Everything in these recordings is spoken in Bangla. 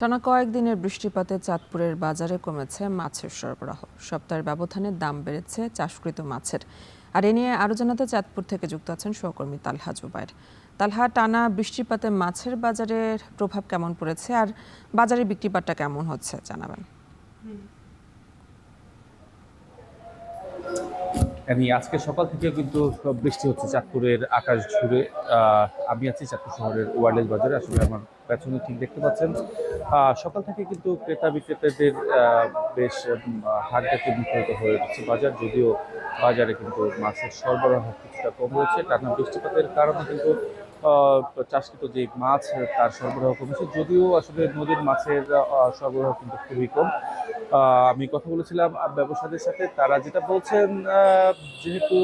টানা কয়েকদিনের বৃষ্টিপাতে চাঁদপুরের বাজারে কমেছে মাছের সরবরাহ। সপ্তাহের ব্যবধানে দাম বেড়েছে চাষকৃত মাছের। আর এ নিয়ে আরও জানাতে চাঁদপুর থেকে যুক্ত আছেন সহকর্মী তালহা জুবায়ের। তালহা, টানা বৃষ্টিপাতে মাছের বাজারের প্রভাব কেমন পড়েছে আর বাজারে বিক্রিবাট্টা কেমন হচ্ছে জানাবেন। আজকে সকাল থেকে কিন্তু বৃষ্টি হচ্ছে চাঁদপুরের আকাশ জুড়ে। আমি আছি চাঁদপুর শহরের ওয়ারলেস বাজারে। আসলে আমার পেছনে ঠিক দেখতে পাচ্ছেন, সকাল থেকে কিন্তু ক্রেতা বিক্রেতাদের বেশ হাট ডেকে মুখরিত হয়ে উঠেছে বাজার। যদিও বাজারে কিন্তু মাছের সরবরাহ কিছুটা কম রয়েছে। টানা বৃষ্টিপাতের কারণে কিন্তু চাষকৃত যে মাছ তার সরবরাহ কমেছে, যদিও আসলে নদীর মাছের সরবরাহ কিন্তু খুবই কম। আমি কথা বলেছিলাম ব্যবসায়ীদের সাথে, তারা যেটা বলছেন, যেহেতু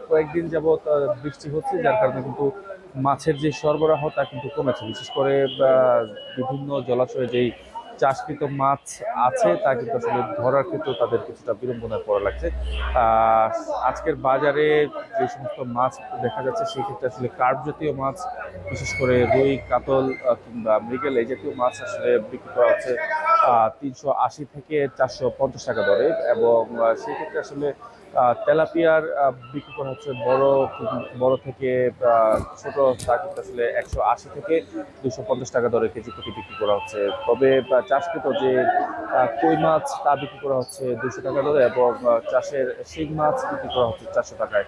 কয়েকদিন যাবৎ বৃষ্টি হচ্ছে, যার কারণে কিন্তু মাছের যে সরবরাহ তা কিন্তু কমেছে। বিশেষ করে বিভিন্ন জলাশয়ে যেই চাষকৃত মাছ আছে তা কিন্তু আসলে ধরার ক্ষেত্রেও তাদের কিছুটা বিড়ম্বনায় পড়া লাগছে। আজকের বাজারে যে সমস্ত মাছ দেখা যাচ্ছে সেই ক্ষেত্রে আসলে কার্প জাতীয় মাছ, বিশেষ করে রুই, কাতল কিংবা মৃগেল, এই জাতীয় মাছ আসলে বিক্রি করা হচ্ছে 380 থেকে 450 টাকা দরে। এবং সেই ক্ষেত্রে আসলে তেলাপিয়ার বিক্রি করা হচ্ছে বড় থেকে ছোট, তা কিন্তু আসলে 180 থেকে 250 টাকা দরে কেজি প্রতি বিক্রি করা হচ্ছে। তবে চাষকৃত যে কই মাছ তা বিক্রি করা হচ্ছে 200 টাকা দরে, এবং চাষের শিং মাছ বিক্রি করা হচ্ছে 400 টাকায়।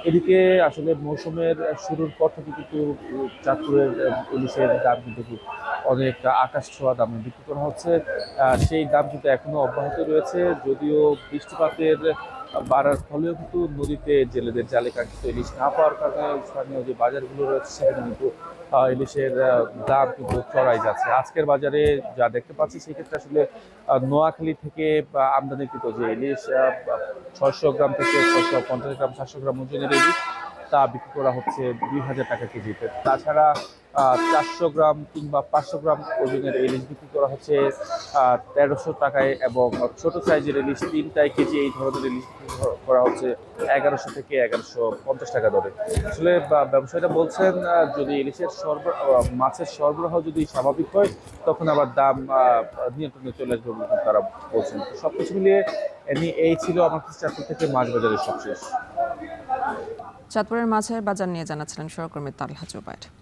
এদিকে আসলে মৌসুমের শুরুর পর থেকে কিন্তু চাঁদপুরের ইলিশের দাম কিন্তু অনেক আকাশ ছোঁয়া দামে বিক্রি করা হচ্ছে। সেই দাম কিন্তু এখনো অব্যাহত রয়েছে, যদিও বৃষ্টিপাতের বাড়ার ফলেও কিন্তু নদীতে জেলেদের জালে কাঙ্ক্ষিত ইলিশ না পাওয়ার কারণে স্থানীয় যে বাজারগুলো রয়েছে সেখানে কিন্তু ইলিশের দাম কিন্তু চড়াই যাচ্ছে। আজকের বাজারে যা দেখতে পাচ্ছি সেক্ষেত্রে আসলে নোয়াখালী থেকে আমদানিকৃত যে ইলিশ 600 গ্রাম থেকে 650 গ্রাম, 700 গ্রাম ওজনের ইলিশ তা বিক্রি করা হচ্ছে 2000 টাকা কেজিতে। তাছাড়া 400 গ্রাম কিংবা 500 গ্রাম ওজনের ইলিশ বিক্রি করা হচ্ছে 1300 টাকায়, এবং ছোট সাইজের ইলিশ 3টায় কেজি এই ধরনের ইলিশ বিক্রি করা হচ্ছে 1100 থেকে 1150 টাকা দরে। আসলে ব্যবসায়ীরা বলছেন, যদি ইলিশের মাছের সরবরাহ যদি স্বাভাবিক হয় তখন আবার দাম নিয়ন্ত্রণে চলে আসবে বলে তারা বলছেন। সবকিছু মিলিয়ে এই ছিল আমার কাছে চাঁদপুর থেকে মাছ বাজারের সবশেষ। চাঁদপুরের মাছের বাজার নিয়ে জানাচ্ছিলেন সহকর্মী তালহা জুবায়ের।